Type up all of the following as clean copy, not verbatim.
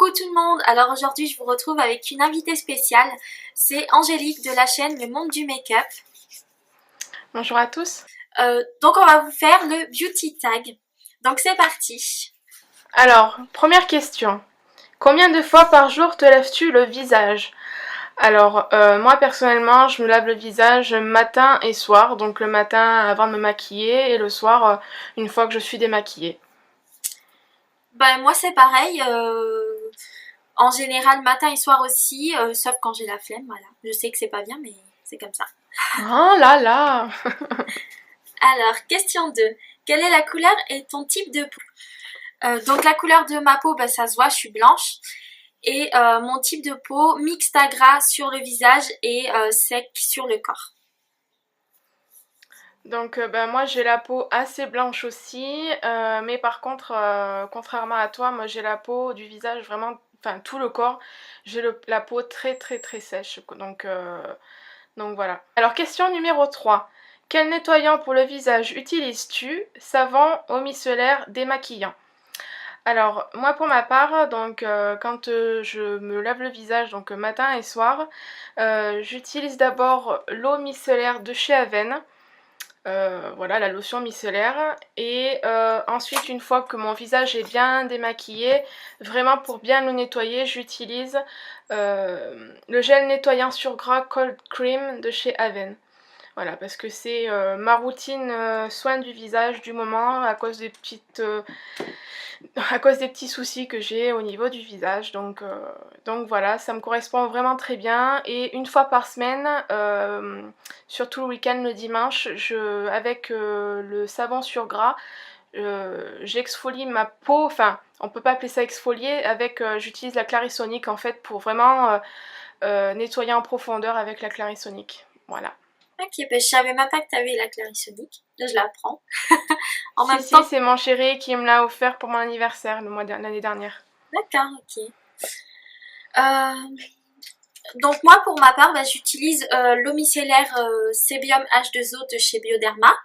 Coucou tout le monde, alors aujourd'hui je vous retrouve avec une invitée spéciale, c'est Angélique de la chaîne Le Monde du Make-up. Bonjour à tous. Donc on va vous faire le beauty tag, donc c'est parti. Alors, première question. Combien de fois par jour te laves-tu le visage? Alors, moi personnellement, je me lave le visage matin et soir, donc le matin avant de me maquiller et le soir une fois que je suis démaquillée. Ben moi c'est pareil, en général matin et soir aussi, sauf quand j'ai la flemme, voilà. Je sais que c'est pas bien mais c'est comme ça. Oh là là. Alors, question 2. Quelle est la couleur et ton type de peau? Donc la couleur de ma peau, ben, ça se voit, je suis blanche. Et mon type de peau, mixte à gras sur le visage et sec sur le corps. Donc moi j'ai la peau assez blanche aussi, mais par contre, contrairement à toi, moi j'ai la peau du visage vraiment, enfin tout le corps, j'ai la peau très très très sèche. Donc voilà. Alors question numéro 3. Quel nettoyant pour le visage utilises-tu? Savon, eau micellaire, démaquillant. Alors moi pour ma part, donc quand je me lave le visage, donc matin et soir, j'utilise d'abord l'eau micellaire de chez Aven. Voilà, la lotion micellaire. Et ensuite, une fois que mon visage est bien démaquillé, vraiment pour bien le nettoyer, j'utilise le gel nettoyant sur gras Cold Cream de chez Aven. Voilà, parce que c'est ma routine soin du visage du moment à cause à cause des petits soucis que j'ai au niveau du visage. Donc voilà, ça me correspond vraiment très bien. Et une fois par semaine, surtout le week-end, le dimanche, avec le savon sur gras, j'exfolie ma peau. Enfin, on peut pas appeler ça exfolier. J'utilise la Clarisonic en fait pour vraiment nettoyer en profondeur avec la Clarisonic. Voilà. Ok, ben je savais même pas que t'avais la Clarisonic. Là je la prends. En Si, même si, temps, c'est mon chéri qui me l'a offert pour mon anniversaire l'année dernière. d'accord, ok. Donc moi pour ma part, ben, j'utilise l'eau micellaire Sebium H2O de chez Bioderma.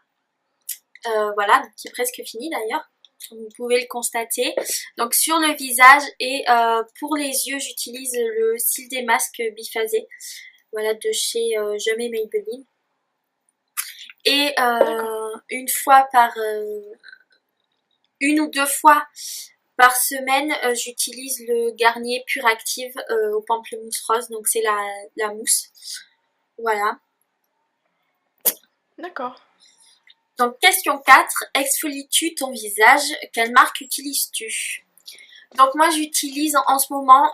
Voilà, qui est presque fini d'ailleurs. Comme vous pouvez le constater. Donc sur le visage et pour les yeux, j'utilise le cil des masques biphasé. Voilà, de chez Je mets Maybelline. Et une fois par une ou deux fois par semaine, j'utilise le Garnier Pure Active au pamplemousse rose, donc c'est la mousse. Voilà. D'accord. Donc question 4, exfolies-tu ton visage? Quelle marque utilises-tu? Donc moi j'utilise en ce moment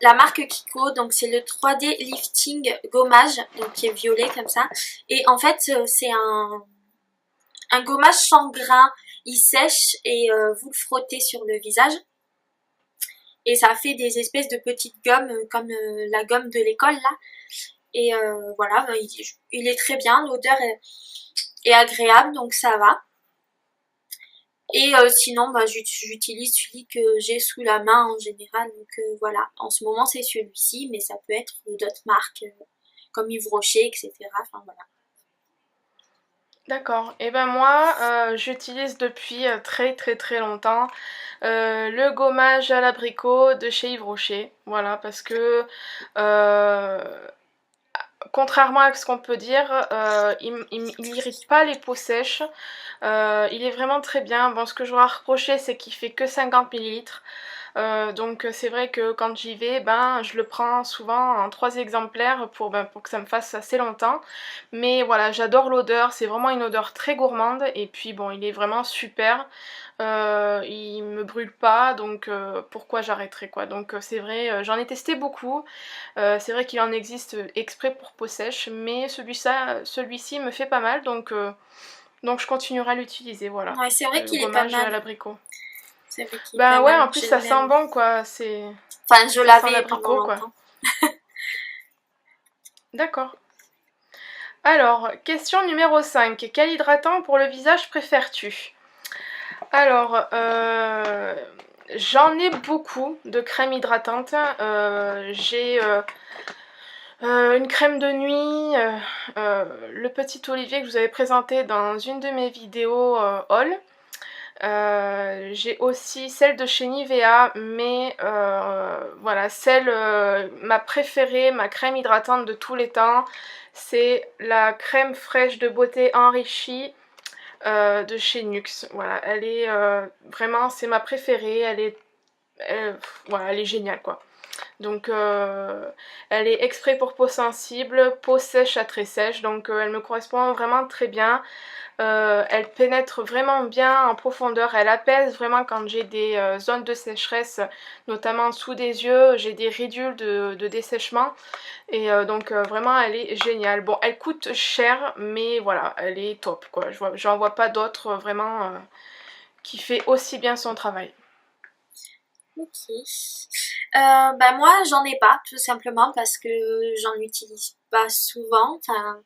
la marque Kiko, donc c'est le 3D Lifting Gommage, donc qui est violet comme ça. Et en fait c'est un gommage sans grain, il sèche et vous le frottez sur le visage. Et ça fait des espèces de petites gommes comme la gomme de l'école là. Et voilà, il est très bien, l'odeur est agréable donc ça va. Et sinon bah, j'utilise celui que j'ai sous la main en général. Donc voilà, en ce moment c'est celui-ci, mais ça peut être d'autres marques comme Yves Rocher, etc. Enfin voilà. D'accord. Et ben moi, j'utilise depuis très très très longtemps le gommage à l'abricot de chez Yves Rocher. Voilà, parce que euh, contrairement à ce qu'on peut dire, il n'irrite pas les peaux sèches. Il est vraiment très bien. Bon, ce que je dois reprocher, c'est qu'il fait que 50 millilitres. Donc c'est vrai que quand j'y vais, ben, je le prends souvent en 3 exemplaires pour que ça me fasse assez longtemps. Mais voilà, j'adore l'odeur, c'est vraiment une odeur très gourmande et puis bon, il est vraiment super. Il me brûle pas, donc pourquoi j'arrêterais quoi. Donc c'est vrai, j'en ai testé beaucoup. C'est vrai qu'il en existe exprès pour peau sèche, mais celui-ci me fait pas mal, donc je continuerai à l'utiliser, voilà. Ouais, c'est vrai Le qu'il est pas gommage à mal. l'abricot. C'est vrai qu'il est pas Ben ouais, mal, en plus je ça sent l'aime. bon quoi, Enfin, je ça sent l'avais pendant l'abricot quoi. longtemps. D'accord. Alors, question numéro 5. Quel hydratant pour le visage préfères-tu? Alors, j'en ai beaucoup de crèmes hydratantes. J'ai une crème de nuit, le petit olivier que je vous avais présenté dans une de mes vidéos haul. J'ai aussi celle de chez Nivea, mais voilà, ma préférée, ma crème hydratante de tous les temps, c'est la crème fraîche de beauté enrichie de chez Nuxe. Voilà, elle est vraiment, c'est ma préférée, voilà, elle est géniale quoi. Donc elle est exprès pour peau sensible, peau sèche à très sèche, donc elle me correspond vraiment très bien. Elle pénètre vraiment bien en profondeur, elle apaise vraiment quand j'ai des zones de sécheresse, notamment sous des yeux, j'ai des ridules de dessèchement, et donc vraiment elle est géniale. Bon, elle coûte cher, mais voilà, elle est top quoi. J'en vois pas d'autres vraiment qui fait aussi bien son travail. Ok. Bah moi, j'en ai pas, tout simplement parce que j'en utilise pas souvent. Enfin,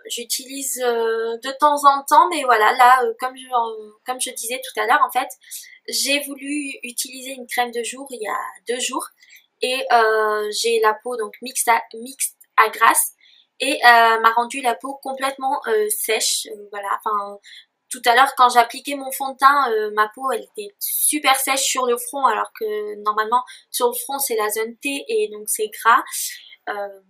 j'utilise de temps en temps, mais voilà, là, comme je disais tout à l'heure, en fait, j'ai voulu utiliser une crème de jour il y a 2 jours et j'ai la peau donc mixte à grasse et m'a rendu la peau complètement sèche. Voilà, enfin, tout à l'heure quand j'appliquais mon fond de teint, ma peau elle était super sèche sur le front alors que normalement sur le front c'est la zone T et donc c'est gras. Euh,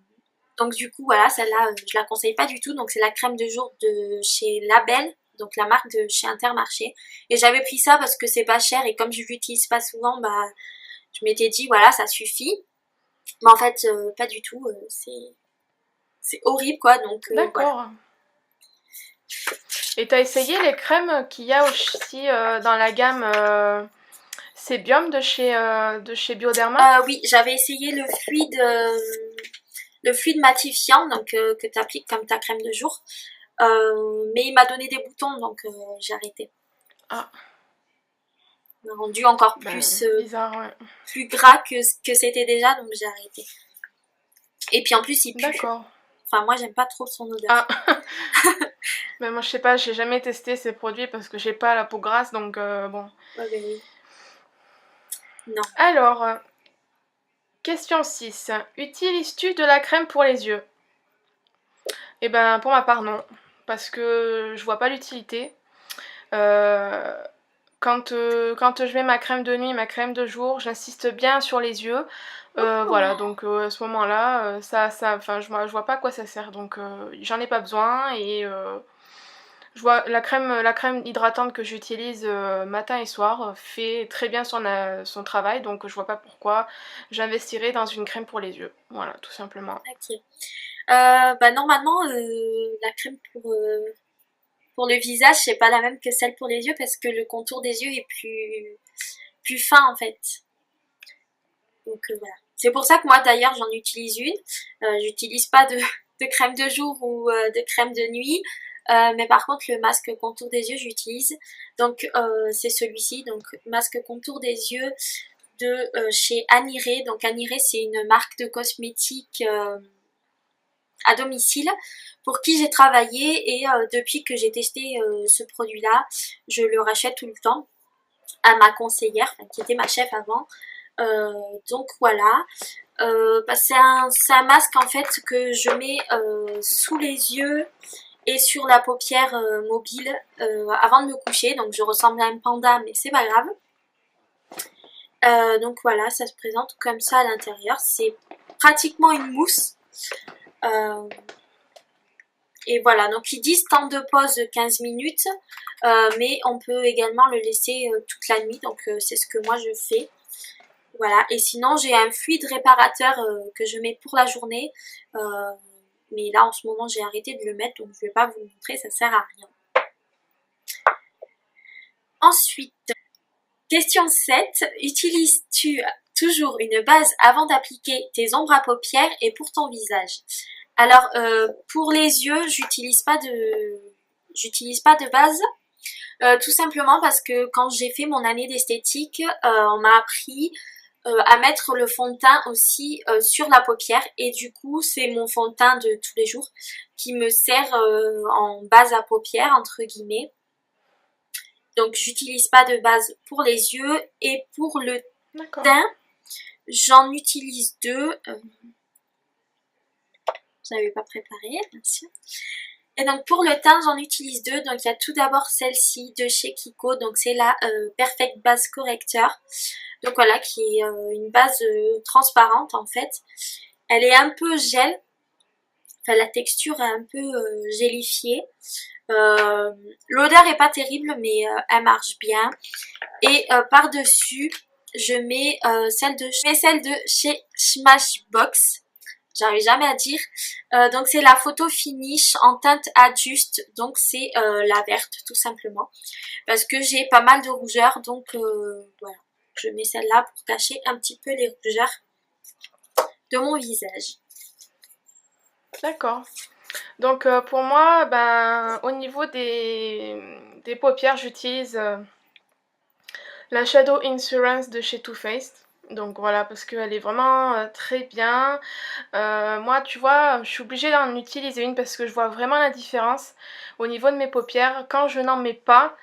donc du coup voilà, celle-là je la conseille pas du tout. Donc c'est la crème de jour de chez Label, donc la marque de chez Intermarché. Et j'avais pris ça parce que c'est pas cher et comme je l'utilise pas souvent, bah je m'étais dit voilà ça suffit. Mais en fait pas du tout, c'est horrible quoi. Donc voilà. D'accord. Et t'as essayé les crèmes qu'il y a aussi dans la gamme Sebium de chez Bioderma? Oui, j'avais essayé le fluide matifiant donc que tu appliques comme ta crème de jour. Mais il m'a donné des boutons donc j'ai arrêté. Ah, Il m'a rendu encore ben, bizarre, ouais. plus gras que c'était déjà donc j'ai arrêté. Et puis en plus il pue. D'accord. Enfin moi j'aime pas trop son odeur. Ah, ben moi je sais pas, j'ai jamais testé ces produits parce que j'ai pas la peau grasse, donc bon. Ouais, ben oui. Non. Alors, question 6. Utilises-tu de la crème pour les yeux? Eh ben pour ma part non, parce que je vois pas l'utilité. Euh, quand je mets ma crème de nuit, ma crème de jour, j'insiste bien sur les yeux. Voilà, donc à ce moment-là, enfin, je vois pas à quoi ça sert, donc j'en ai pas besoin. Et je vois la crème hydratante que j'utilise matin et soir fait très bien son travail, donc je vois pas pourquoi j'investirais dans une crème pour les yeux. Voilà, tout simplement. Ok. Bah normalement la crème pour le visage c'est pas la même que celle pour les yeux parce que le contour des yeux est plus fin en fait. Donc voilà. C'est pour ça que moi d'ailleurs j'en utilise une. J'utilise pas de crème de jour ou de crème de nuit. Mais par contre le masque contour des yeux j'utilise. Donc c'est celui-ci. Donc masque contour des yeux de chez Aniré. Donc Aniré c'est une marque de cosmétiques à domicile pour qui j'ai travaillé et depuis que j'ai testé ce produit là je le rachète tout le temps à ma conseillère enfin, qui était ma chef avant. Donc voilà. Bah, c'est un masque en fait que je mets sous les yeux et sur la paupière mobile avant de me coucher. Donc je ressemble à un panda mais c'est pas grave. Donc voilà, ça se présente comme ça à l'intérieur. C'est pratiquement une mousse. Euh, et voilà, donc ils disent temps de pause 15 minutes, mais on peut également le laisser toute la nuit. Donc c'est ce que moi je fais. Voilà, et sinon j'ai un fluide réparateur que je mets pour la journée. Euh, mais là en ce moment j'ai arrêté de le mettre donc je vais pas vous le montrer, ça sert à rien. Ensuite, question 7. Utilises-tu toujours une base avant d'appliquer tes ombres à paupières et pour ton visage? Alors pour les yeux j'utilise pas de base. Tout simplement parce que quand j'ai fait mon année d'esthétique, on m'a appris à mettre le fond de teint aussi sur la paupière et du coup c'est mon fond de teint de tous les jours qui me sert en base à paupières entre guillemets. Donc j'utilise pas de base pour les yeux et pour le teint j'en utilise deux. Je n'avais pas préparé bien sûr. Et donc pour le teint, j'en utilise deux. Donc il y a tout d'abord celle-ci de chez Kiko. Donc c'est la Perfect Base Corrector. Donc voilà, qui est une base transparente en fait. Elle est un peu gel. Enfin la texture est un peu gélifiée. L'odeur est pas terrible mais elle marche bien. Et par-dessus, je mets celle de chez Smashbox. J'arrive jamais à dire. Donc c'est la photo finish en teinte Adjust. Donc c'est la verte tout simplement. Parce que j'ai pas mal de rougeurs. Donc voilà. Je mets celle-là pour cacher un petit peu les rougeurs de mon visage. D'accord. Donc pour moi, ben, au niveau des paupières, j'utilise la Shadow Insurance de chez Too Faced. Donc voilà, parce qu'elle est vraiment très bien. Moi, tu vois, je suis obligée d'en utiliser une parce que je vois vraiment la différence au niveau de mes paupières. Quand je n'en mets pas,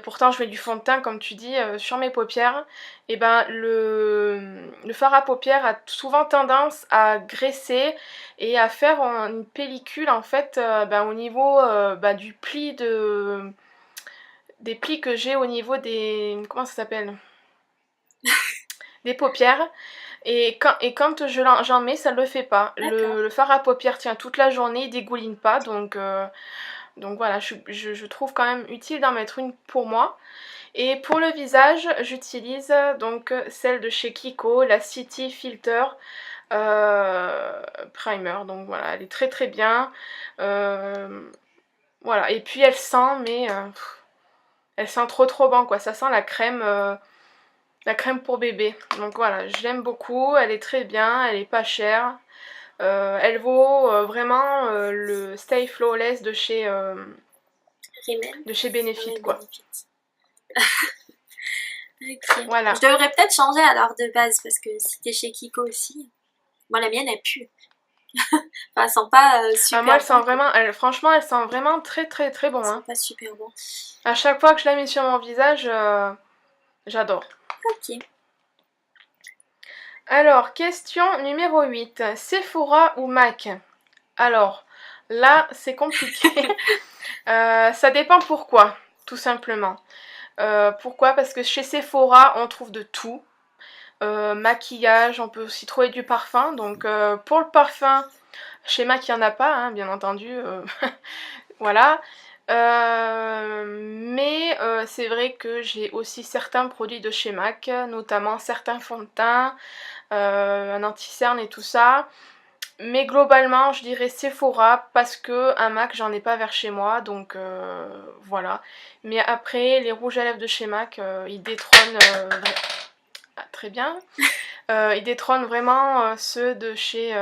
pourtant je mets du fond de teint comme tu dis sur mes paupières, et ben le fard à paupières a souvent tendance à graisser et à faire une pellicule en fait ben, au niveau du pli des plis que j'ai au niveau des... comment ça s'appelle? Des paupières. Et quand j'en mets, ça ne le fait pas. Le fard à paupières tient toute la journée, il dégouline pas. Donc voilà, je trouve quand même utile d'en mettre une pour moi. Et pour le visage, j'utilise donc celle de chez Kiko, la City Filter Primer. Donc voilà, elle est très très bien. Voilà, et puis elle sent, mais elle sent trop bon quoi. Ça sent la crème pour bébé. Donc voilà, je l'aime beaucoup, elle est très bien, elle est pas chère. Elle vaut vraiment le Stay Flawless de chez Benefit quoi. Okay. Voilà. Je devrais peut-être changer alors de base parce que c'était chez Kiko aussi. Moi la mienne elle pue. Enfin, elle sent pas super moi elle bon. sent vraiment, franchement elle sent vraiment très bon. Elle sent pas super bon. À chaque fois que je la mets sur mon visage, j'adore. Ok. Alors, question numéro 8. Sephora ou MAC? Alors, là c'est compliqué. Ça dépend pourquoi, tout simplement. Pourquoi? Parce que chez Sephora, on trouve de tout. Maquillage, on peut aussi trouver du parfum. Donc pour le parfum, chez MAC, il n'y en a pas, hein, bien entendu. Voilà. Mais c'est vrai que j'ai aussi certains produits de chez MAC, notamment certains fonds de teint, un anti-cerne et tout ça. Mais globalement, je dirais Sephora parce que un MAC, j'en ai pas vers chez moi, donc voilà. Mais après, les rouges à lèvres de chez MAC, ils détrônent très bien. Ils détrônent vraiment ceux de chez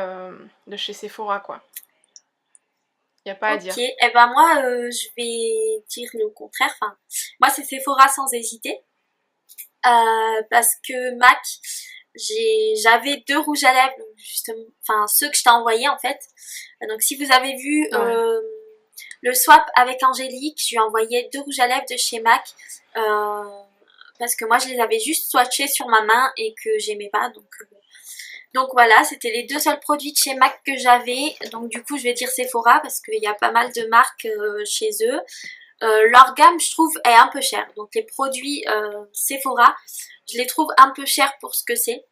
Sephora, quoi. Y a pas à dire. Ok, et ben moi je vais dire le contraire. Enfin, moi c'est Sephora sans hésiter. Parce que MAC, j'avais deux rouges à lèvres, justement, enfin ceux que je t'ai envoyés en fait. Donc si vous avez vu le swap avec Angélique, je lui ai envoyé deux rouges à lèvres de chez MAC. Parce que moi je les avais juste swatchés sur ma main et que j'aimais pas. Donc voilà, c'était les deux seuls produits de chez MAC que j'avais. Donc du coup je vais dire Sephora parce qu'il y a pas mal de marques chez eux. Leur gamme, je trouve, est un peu chère. Donc les produits Sephora, je les trouve un peu chers pour ce que c'est.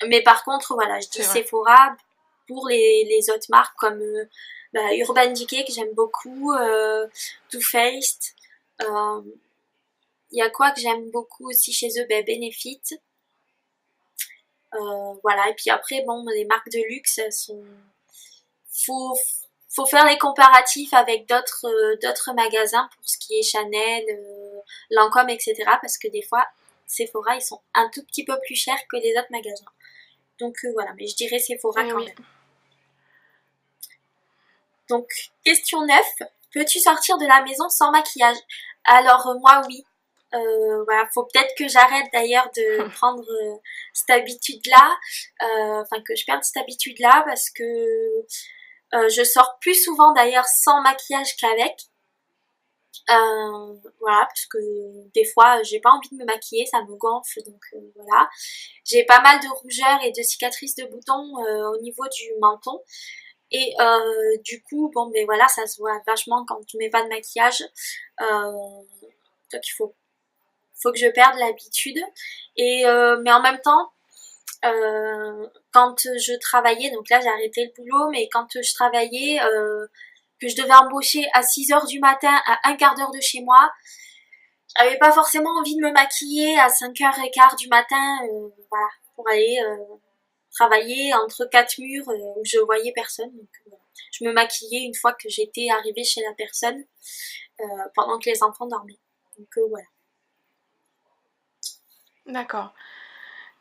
Mais par contre, voilà, je dis Sephora pour les autres marques comme Urban Decay que j'aime beaucoup, Too Faced. Il y a quoi que j'aime beaucoup aussi chez eux? Benefit. Voilà, et puis après, bon, les marques de luxe, elles sont... Faut faire les comparatifs avec d'autres magasins pour ce qui est Chanel, Lancôme, etc. Parce que des fois, Sephora, ils sont un tout petit peu plus chers que les autres magasins. Donc voilà, mais je dirais Sephora quand même. Donc, question 9. Peux-tu sortir de la maison sans maquillage? Alors, moi, oui. Voilà, faut peut-être que j'arrête d'ailleurs de prendre cette habitude-là. Enfin, que je perde cette habitude-là parce que je sors plus souvent d'ailleurs sans maquillage qu'avec. Voilà, parce que des fois j'ai pas envie de me maquiller, ça me gonfle, donc voilà. J'ai pas mal de rougeurs et de cicatrices de boutons au niveau du menton. Et du coup, bon, ben voilà, ça se voit vachement quand tu mets pas de maquillage. Donc faut que je perde l'habitude. Et mais en même temps, quand je travaillais, donc là j'ai arrêté le boulot, mais quand je travaillais, que je devais embaucher à 6 heures du matin, à un quart d'heure de chez moi, j'avais pas forcément envie de me maquiller à 5h15 du matin, voilà, pour aller travailler entre quatre murs où je voyais personne. Donc, je me maquillais une fois que j'étais arrivée chez la personne, pendant que les enfants dormaient. Donc voilà. D'accord.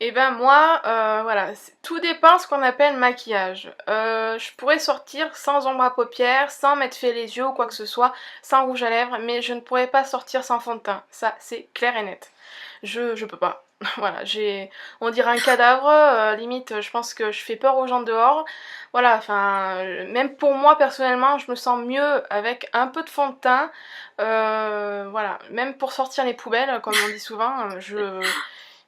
Et ben moi, voilà, tout dépend ce qu'on appelle maquillage. Je pourrais sortir sans ombre à paupières, sans m'être fait les yeux ou quoi que ce soit, sans rouge à lèvres, mais je ne pourrais pas sortir sans fond de teint. Ça, c'est clair et net. Je peux pas. Voilà, on dirait un cadavre, limite, je pense que je fais peur aux gens dehors. Voilà, enfin, même pour moi personnellement, je me sens mieux avec un peu de fond de teint. Voilà, même pour sortir les poubelles, comme on dit souvent,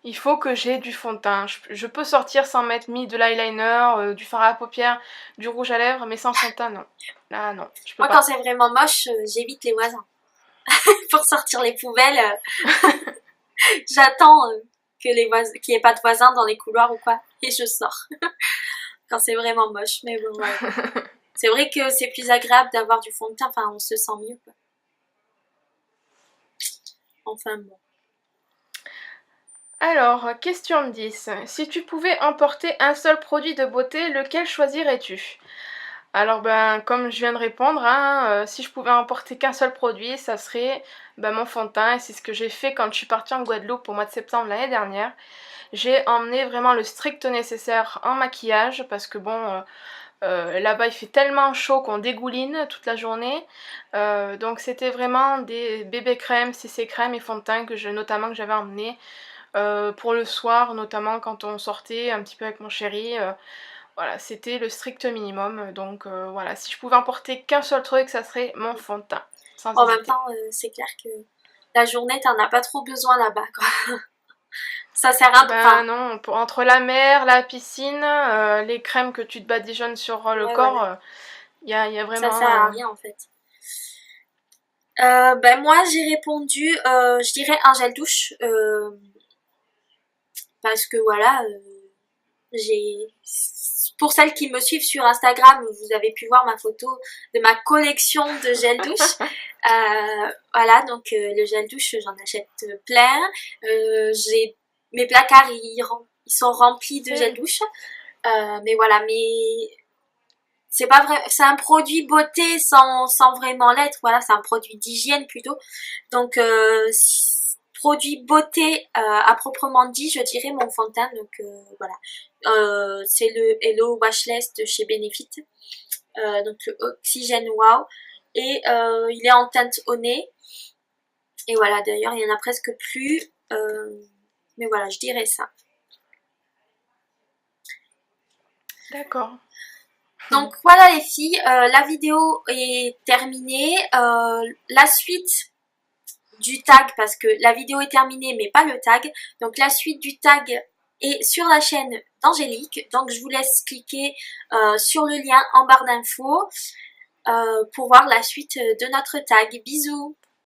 il faut que j'ai du fond de teint. Je peux sortir sans mettre mis de l'eyeliner, du fard à paupières, du rouge à lèvres, mais sans fond de teint, non. Là, non, je peux Moi, quand pas. c'est vraiment moche, j'évite les voisins. Pour sortir les poubelles, j'attends qu'il n'y ait pas de voisins dans les couloirs ou quoi, et je sors. Quand c'est vraiment moche, mais bon, ouais. C'est vrai que c'est plus agréable d'avoir du fond de teint, enfin, on se sent mieux, quoi. Enfin, bon. Alors, question 10. Si tu pouvais emporter un seul produit de beauté, lequel choisirais-tu? Alors ben comme je viens de répondre, hein, si je pouvais emporter qu'un seul produit, ça serait ben, mon fond de teint et c'est ce que j'ai fait quand je suis partie en Guadeloupe au mois de septembre l'année dernière. J'ai emmené vraiment le strict nécessaire en maquillage parce que bon, là-bas il fait tellement chaud qu'on dégouline toute la journée. Donc c'était vraiment des bébés crèmes, CC crème et fond de teint notamment que j'avais emmené pour le soir, notamment quand on sortait un petit peu avec mon chéri. Voilà, c'était le strict minimum. Donc voilà, si je pouvais emporter qu'un seul truc, ça serait mon fond de teint, sans En même hésiter. temps, c'est clair que la journée, t'en as pas trop besoin là-bas, quoi. Ça sert à... Ben Enfin, non, entre la mer, la piscine, les crèmes que tu te badigeonnes sur le ouais, voilà. corps, y a Ça vraiment... sert à rien, en fait. Ben moi, j'ai répondu, je dirais un gel douche, parce que voilà, j'ai... Pour celles qui me suivent sur Instagram, vous avez pu voir ma photo de ma collection de gel douche. Voilà, donc le gel douche, j'en achète plein. J'ai mes placards, ils sont remplis de gel douche. Mais voilà, mais c'est pas vrai, c'est un produit beauté sans vraiment l'être. Voilà, c'est un produit d'hygiène plutôt. Donc produit beauté à proprement dit, je dirais mon fond de teint. Donc voilà, c'est le Hello Washless de chez Benefit. Donc le Oxygène Wow, et il est en teinte au nez. Et voilà, d'ailleurs il y en a presque plus. Mais voilà, je dirais ça. D'accord. Donc voilà les filles, la vidéo est terminée. La suite du tag, parce que la vidéo est terminée mais pas le tag, donc la suite du tag est sur la chaîne d'Angélique. Donc je vous laisse cliquer sur le lien en barre d'infos pour voir la suite de notre tag. Bisous!